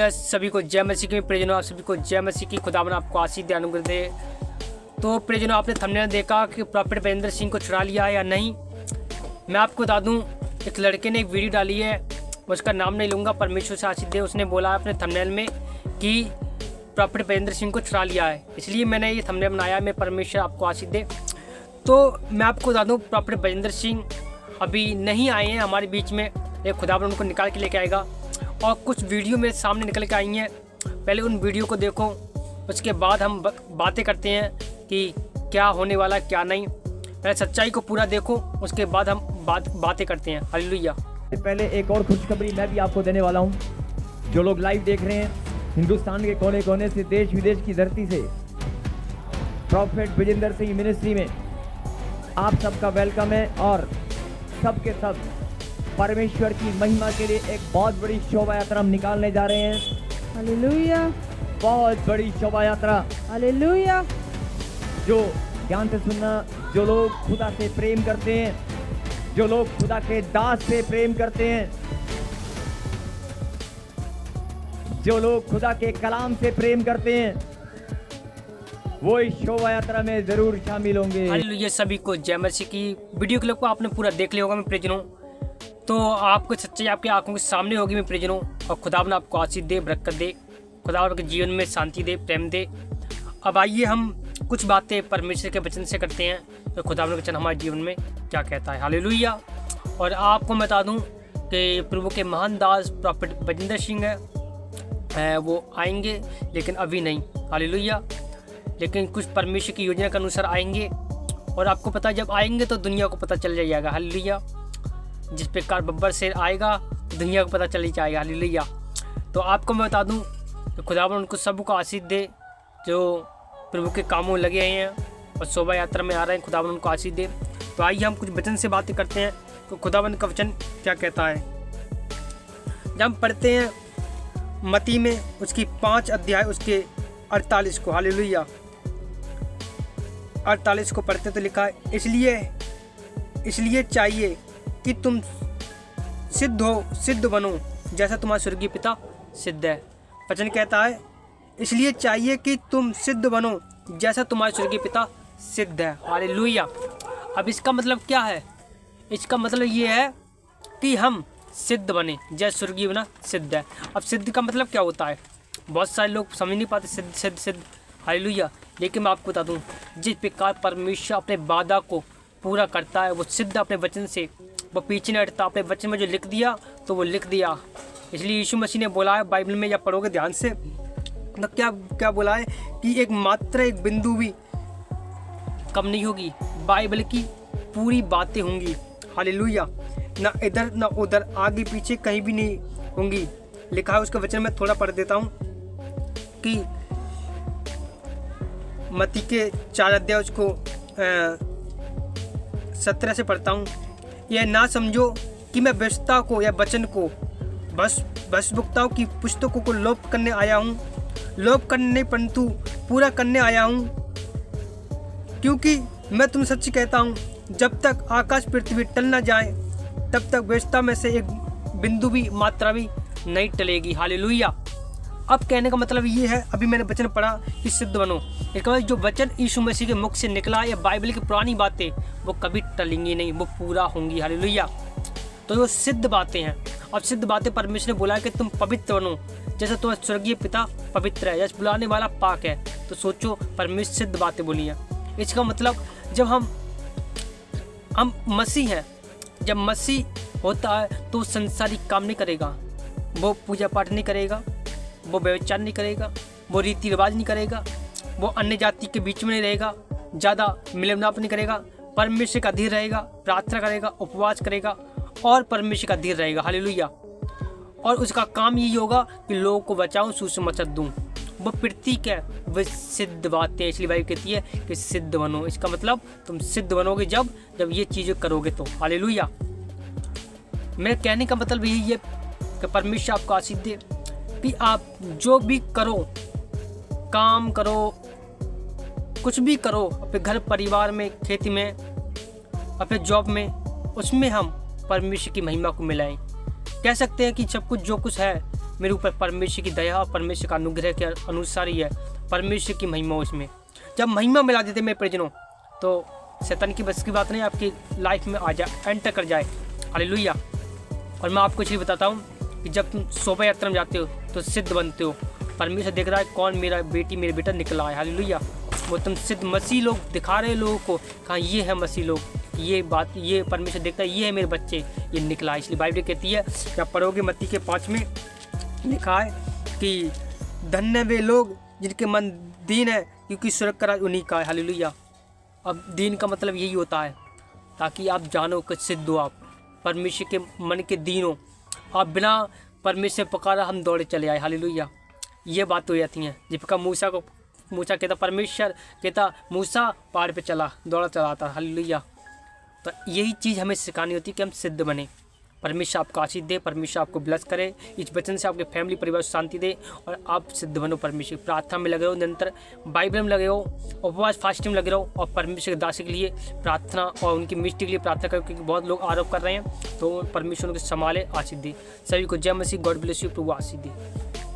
सभी को जय मसीह की प्रियजनों, आप सभी को जय मसीह की। खुदावन आपको आशीष दे, अनुग्रह दे। तो प्रियजनों, आपने थंबनेल देखा कि प्रॉफेट बजेंद्र सिंह को छुड़ा लिया है या नहीं। मैं आपको बता दूं, एक लड़के ने एक वीडियो डाली है, मैं उसका नाम नहीं लूँगा, परमेश्वर से आशीष दे। उसने बोला अपने थंबनेल में कि प्रॉफेट बजेंद्र सिंह को छुड़ा लिया है, इसलिए मैंने ये थंबनेल बनाया। मैं परमेश्वर आपको आशीष दे। तो मैं आपको बता दूँ, प्रॉफेट बजेंद्र सिंह अभी नहीं आए हैं हमारे बीच में। एक खुदावन उनको निकाल के लेके आएगा। और कुछ वीडियो मेरे सामने निकल के आई हैं, पहले उन वीडियो को देखो, उसके बाद हम बातें करते हैं कि क्या होने वाला क्या नहीं। पहले सच्चाई को पूरा देखो, उसके बाद हम बातें करते हैं। हालेलुया। पहले एक और खुशखबरी मैं भी आपको देने वाला हूँ। जो लोग लाइव देख रहे हैं हिंदुस्तान के कोने कोने से, देश विदेश की धरती से, प्रॉफेट बजेंद्र सिंह मिनिस्ट्री में आप सबका वेलकम है। और सबके सब परमेश्वर की महिमा के लिए एक बहुत बड़ी शोभा यात्रा हम निकालने जा रहे हैं। हालेलुया, बहुत बड़ी शोभा यात्रा। हालेलुया। जो ध्यान से सुनना, जो लोग खुदा से प्रेम करते हैं, जो लोग खुदा के दास से प्रेम करते हैं, जो लोग खुदा के कलाम से प्रेम करते हैं, वो इस शोभा यात्रा में जरूर शामिल होंगे। हालेलुया। सभी को जय मसीह की। वीडियो क्लिप को आपने पूरा देख लिया होगा मैं प्रियजनों, तो आपको सच्चाई आपकी आंखों के सामने होगी मैं प्रियजनों। और खुदावन आपको आशीष दे, बरकत दे, खुदावन के जीवन में शांति दे, प्रेम दे। अब आइए हम कुछ बातें परमेश्वर के वचन से करते हैं, तो खुदावन का वचन हमारे जीवन में क्या कहता है। हालेलुया। और आपको मैं बता दूं कि प्रभु के महान दास प्रॉफेट बजेंद्र सिंह है, वो आएंगे लेकिन अभी नहीं। हालेलुया। लेकिन कुछ परमेश्वर की योजना के अनुसार आएंगे। और आपको पता है, जब आएंगे तो दुनिया को पता चल जाएगा। हालेलुया। जिस प्रकार बब्बर शेर आएगा दुनिया को पता चल ही जाएगा। हालेलुया। तो आपको मैं बता दूं कि खुदावन उनको सबको आशीष दे जो प्रभु के कामों में लगे हैं और शोभा यात्रा में आ रहे हैं। खुदावन उनको आशीष दे। तो आइए हम कुछ वचन से बातें करते हैं तो खुदावन का वचन क्या कहता है। जब हम पढ़ते हैं मती में उसकी 5 अध्याय उसके 48 को, हालेलुया, 48 को पढ़ते तो लिखा है, इसलिए चाहिए कि तुम सिद्ध बनो जैसा तुम्हारा स्वर्गीय पिता सिद्ध है। वचन कहता है, इसलिए चाहिए कि तुम सिद्ध बनो जैसा तुम्हारा स्वर्गीय पिता सिद्ध है। हालेलुया। अब इसका मतलब क्या है? इसका मतलब ये है कि हम सिद्ध बने जैसे स्वर्गीय बना सिद्ध है। अब सिद्ध का मतलब क्या होता है? बहुत सारे लोग समझ नहीं पाते सिद्ध। हालेलुया। लेकिन मैं आपको बता दूं, जिस प्रकार परमेश्वर अपने वादा को पूरा करता है, वो सिद्ध अपने वचन से, वो पीछे नहीं हटता। अपने वचन में जो लिख दिया तो वो लिख दिया। इसलिए यीशु मसीह ने बोला है बाइबल में, जब पढ़ोगे ध्यान से, तो क्या बोला है कि एक बिंदु भी कम नहीं होगी, बाइबल की पूरी बातें होंगी। हालेलुया। ना इधर ना उधर, आगे पीछे कहीं भी नहीं होंगी। लिखा है उसका वचन, मैं थोड़ा पढ़ देता हूँ कि मती के 4 अध्याय उसको 17 से पढ़ता हूँ। यह ना समझो कि मैं व्यवस्था को या वचन को भस्मभुक्ताओं की पुस्तकों को लोप करने आया हूँ, लोप करने परंतु पूरा करने आया हूँ। क्योंकि मैं तुम सच कहता हूँ, जब तक आकाश पृथ्वी टल न जाए तब तक व्यवस्था में से एक बिंदु भी, मात्रा भी नहीं टलेगी। हालेलुया। अब कहने का मतलब ये है, अभी मैंने वचन पढ़ा कि सिद्ध बनो, इसका मतलब जो वचन यीशु मसीह के मुख से निकला या बाइबल की पुरानी बातें, वो कभी टलेंगी नहीं, वो पूरा होंगी। हालेलुया। तो वो सिद्ध बातें हैं। अब सिद्ध बातें परमेश्वर ने बोला है कि तुम पवित्र बनो जैसे तुम्हारा स्वर्गीय पिता पवित्र है, जैसे बुलाने वाला पाक है। तो सोचो, परमेश्वर सिद्ध बातें बोली हैं। इसका मतलब जब हम मसीह हैं, जब मसीह होता है तो संसारिक काम नहीं करेगा, वो पूजा पाठ नहीं करेगा, वो व्यभिचार नहीं करेगा, वो रीति रिवाज नहीं करेगा, वो अन्य जाति के बीच में नहीं रहेगा, ज़्यादा मिलाप नहीं करेगा, परमेश्वर का अधीन रहेगा, प्रार्थना करेगा, उपवास करेगा और परमेश्वर का अधीन रहेगा। हालेलुया। और उसका काम यही होगा कि लोगों को बचाऊं, सुसमाचार दूं। वो प्रतीक है, वो सिद्ध बातें। इसलिए बाइबल कहती है कि सिद्ध बनो। इसका मतलब तुम सिद्ध बनोगे जब ये चीज़ें करोगे तो। हालेलुया। मेरे कहने का मतलब यही है कि परमेश्वर आपको आशीष दे कि आप जो भी करो, काम करो, कुछ भी करो, अपने घर परिवार में, खेती में, अपने जॉब में, उसमें हम परमेश्वर की महिमा को मिलाएं। कह सकते हैं कि सब कुछ जो कुछ है मेरे ऊपर परमेश्वर की दया और परमेश्वर का अनुग्रह के अनुसार ही है, परमेश्वर की महिमा उसमें। जब महिमा मिला देते मेरे परिजनों, तो शैतान की बस की बात नहीं, आपकी लाइफ में आ जाए, एंटर कर जाए। हालेलुया। और मैं आपको चीज़ बताता हूँ कि जब तुम शोभा यात्रा में जाते हो तो सिद्ध बनते हो। परमेश्वर देख रहा है कौन मेरा बेटा निकला है। हालेलुया। वो तुम सिद्ध मसीह लोग दिखा रहे लोगों को, कहाँ ये है मसीह लोग, ये बात, ये परमेश्वर देखता है, ये है मेरे बच्चे, ये निकला है। इसलिए बाइबल कहती है, जब पढ़ोगे मत्ती के 5 में लिखा है कि धन्य वे लोग जिनके मन दीन है, क्योंकि स्वर्ग का राज उन्हीं का है। हालेलुया। अब दीन का मतलब यही होता है, ताकि आप जानो कि सिद्ध हो, आप परमेश्वर के मन के दीन हो, आप बिना परमेश्वर पुकारा हम दौड़े चले आए। हालेलुया। ये बात हो जाती हैं। जिसका मूसा कहता, परमेश्वर कहता मूसा पहाड़ पे चला, दौड़ा चला था। हालेलुया। तो यही चीज़ हमें सिखानी होती है कि हम सिद्ध बने। परमेश्वर आपको आशीष दे, परमेश्वर आपको ब्लेस करे, इस वचन से आपके फैमिली परिवार शांति दे और आप सिद्ध बनो। परमेश्वर प्रार्थना में लगे रहो, निरंतर बाइबल में लगे रहो, उपवास फास्टिंग में लगे रहो और परमेश्वर के दास के लिए प्रार्थना और उनकी मिस्टी के लिए प्रार्थना करो, क्योंकि बहुत लोग आरोप कर रहे हैं। तो परमेश्वर उनको संभाले, आशीष दे। सभी को जय मसीह। God bless you. प्रभु आशीष दे।